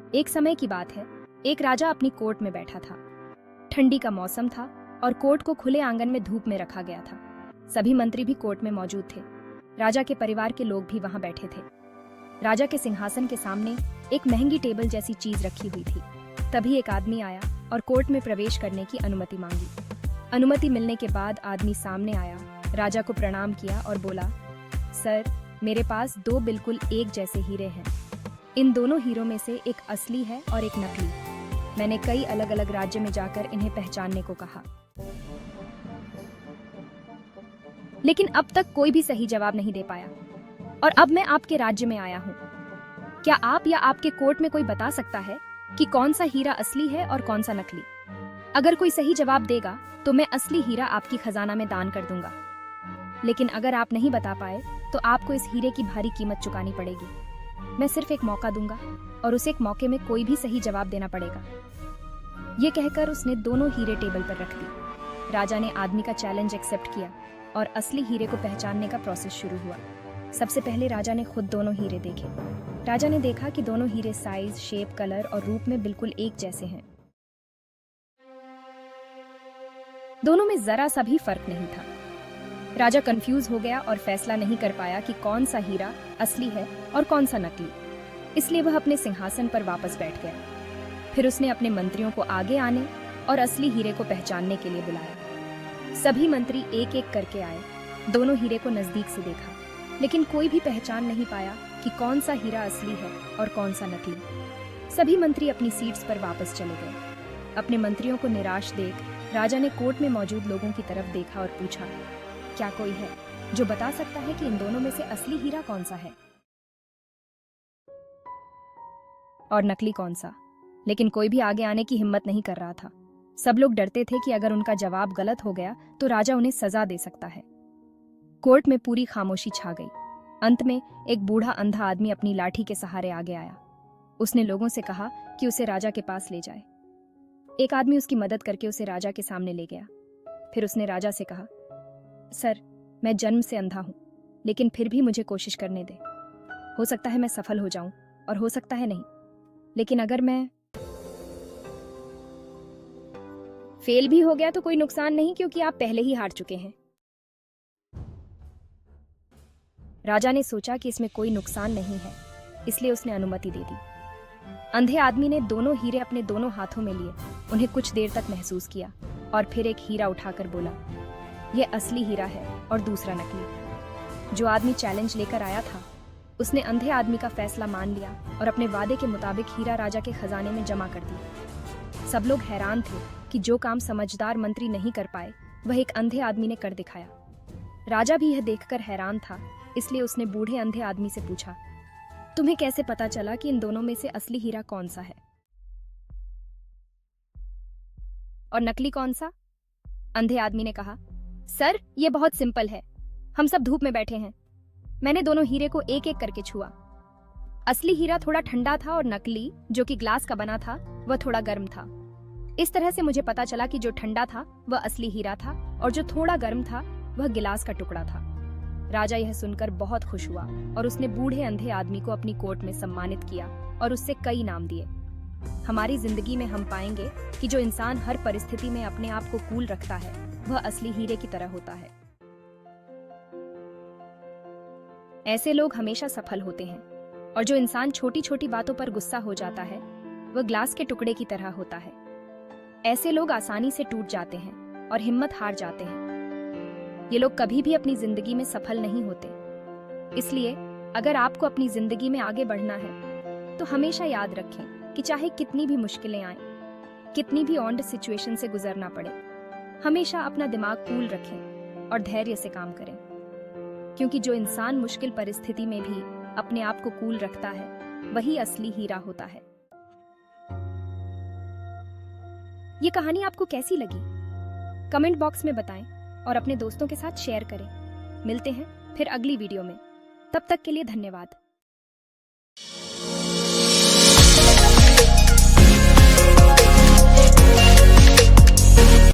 एक समय की बात है, एक राजा अपनी कोर्ट में बैठा था। ठंडी का मौसम था और कोर्ट को खुले आंगन में धूप में रखा गया था। सभी मंत्री भी कोर्ट में मौजूद थे। राजा के परिवार के लोग भी वहां बैठे थे। राजा के सिंहासन के सामने एक महंगी टेबल जैसी चीज रखी हुई थी। तभी एक आदमी आया और कोर्ट में प्रवेश करने की अनुमति मांगी। अनुमति मिलने के बाद आदमी सामने आया, राजा को प्रणाम किया और बोला, सर, मेरे पास दो बिल्कुल एक जैसे हीरे हैं। इन दोनों हीरों में से एक असली है और एक नकली। मैंने कई अलग अलग राज्य में जाकर इन्हें पहचानने को कहा, लेकिन अब तक कोई भी सही जवाब नहीं दे पाया। और अब मैं आपके राज्य में आया हूँ। क्या आप या आपके कोर्ट में कोई बता सकता है कि कौन सा हीरा असली है और कौन सा नकली? अगर कोई सही जवाब देगा तो मैं असली हीरा आपकी खजाना में दान कर दूंगा, लेकिन अगर आप नहीं बता पाए तो आपको इस हीरे की भारी कीमत चुकानी पड़ेगी। मैं सिर्फ एक मौका दूंगा और उस एक मौके में कोई भी सही जवाब देना पड़ेगा। ये कहकर उसने दोनों हीरे टेबल पर रख दिए। राजा ने आदमी का चैलेंज एक्सेप्ट किया और असली हीरे को पहचानने का प्रोसेस शुरू हुआ। सबसे पहले राजा ने खुद दोनों हीरे देखे। राजा ने देखा कि दोनों हीरे साइज, शेप, कलर और रूप में बिल्कुल एक जैसे हैं। दोनों में जरा सा भी फर्क नहीं था। राजा कंफ्यूज हो गया और फैसला नहीं कर पाया कि कौन सा हीरा असली है और कौन सा नकली। इसलिए वह अपने सिंहासन पर वापस बैठ गया। फिर उसने अपने मंत्रियों को आगे आने और असली हीरे को पहचानने के लिए बुलाया। सभी मंत्री एक एक करके आए। दोनों हीरे को नजदीक से देखा, लेकिन कोई भी पहचान नहीं पाया कि कौन सा हीरा असली है और कौन सा नकली। सभी मंत्री अपनी सीट्स पर वापस चले गए। अपने मंत्रियों को निराश देख राजा ने कोर्ट में मौजूद लोगों की तरफ देखा और पूछा, क्या कोई है जो बता सकता है कि इन दोनों में से असली हीरा कौन सा है और नकली कौन सा? लेकिन कोई भी आगे आने की हिम्मत नहीं कर रहा था। सब लोग डरते थे कि अगर उनका जवाब गलत हो गया तो राजा उन्हें सजा दे सकता है। कोर्ट में पूरी खामोशी छा गई। अंत में एक बूढ़ा अंधा आदमी अपनी लाठी के सहारे आगे आया। उसने लोगों से कहा कि उसे राजा के पास ले जाए। एक आदमी उसकी मदद करके उसे राजा के सामने ले गया। फिर उसने राजा से कहा, सर, मैं जन्म से अंधा हूं, लेकिन फिर भी मुझे कोशिश करने दे। हो सकता है मैं सफल हो जाऊं और हो सकता है नहीं, लेकिन अगर मैं फेल भी हो गया तो कोई नुकसान नहीं, क्योंकि आप पहले ही हार चुके हैं। राजा ने सोचा कि इसमें कोई नुकसान नहीं है, इसलिए उसने अनुमति दे दी। अंधे आदमी ने दोनों हीरे अपने दोनों हाथों में लिए, उन्हें कुछ देर तक महसूस किया और फिर एक हीरा उठाकर बोला, यह असली हीरा है और दूसरा नकली। जो आदमी चैलेंज लेकर आया था उसने अंधे आदमी का फैसला मान लिया और अपने वादे के मुताबिक हीरा राजा के खजाने में जमा कर दिया। सब लोग हैरान थे कि जो काम समझदार मंत्री नहीं कर पाए वह एक अंधे आदमी ने कर दिखाया। राजा भी यह देखकर हैरान था, इसलिए उसने बूढ़े अंधे आदमी से पूछा, तुम्हें कैसे पता चला कि इन दोनों में से असली हीरा कौन सा है और नकली कौन सा? अंधे आदमी ने कहा, सर, ये बहुत सिंपल है। हम सब धूप में बैठे हैं। मैंने दोनों हीरे को एक एक करके छुआ। असली हीरा थोड़ा ठंडा था और नकली, जो कि ग्लास का बना था, वह थोड़ा गर्म था। इस तरह से मुझे पता चला कि जो ठंडा था वह असली हीरा था और जो थोड़ा गर्म था वह गिलास का टुकड़ा था। राजा यह सुनकर बहुत खुश हुआ और उसने बूढ़े अंधे आदमी को अपनी कोर्ट में सम्मानित किया और उससे कई इनाम दिए। हमारी जिंदगी में हम पाएंगे कि जो इंसान हर परिस्थिति में अपने आप को कूल रखता है वह असली हीरे की तरह होता है। ऐसे लोग हमेशा सफल होते हैं और जो इंसान छोटी छोटी बातों पर गुस्सा हो जाता है वह ग्लास के टुकड़े की तरह होता है। ऐसे लोग आसानी से टूट जाते हैं और हिम्मत हार जाते हैं। ये लोग कभी भी अपनी जिंदगी में सफल नहीं होते। इसलिए अगर आपको अपनी जिंदगी में आगे बढ़ना है तो हमेशा याद रखें कि चाहे कितनी भी मुश्किलें आएं, कितनी भी ऑड सिचुएशन से गुजरना पड़े, हमेशा अपना दिमाग कूल रखें और धैर्य से काम करें, क्योंकि जो इंसान मुश्किल परिस्थिति में भी अपने आप को कूल रखता है वही असली हीरा होता है। ये कहानी आपको कैसी लगी? कमेंट बॉक्स में बताएं और अपने दोस्तों के साथ शेयर करें। मिलते हैं फिर अगली वीडियो में। तब तक के लिए धन्यवाद।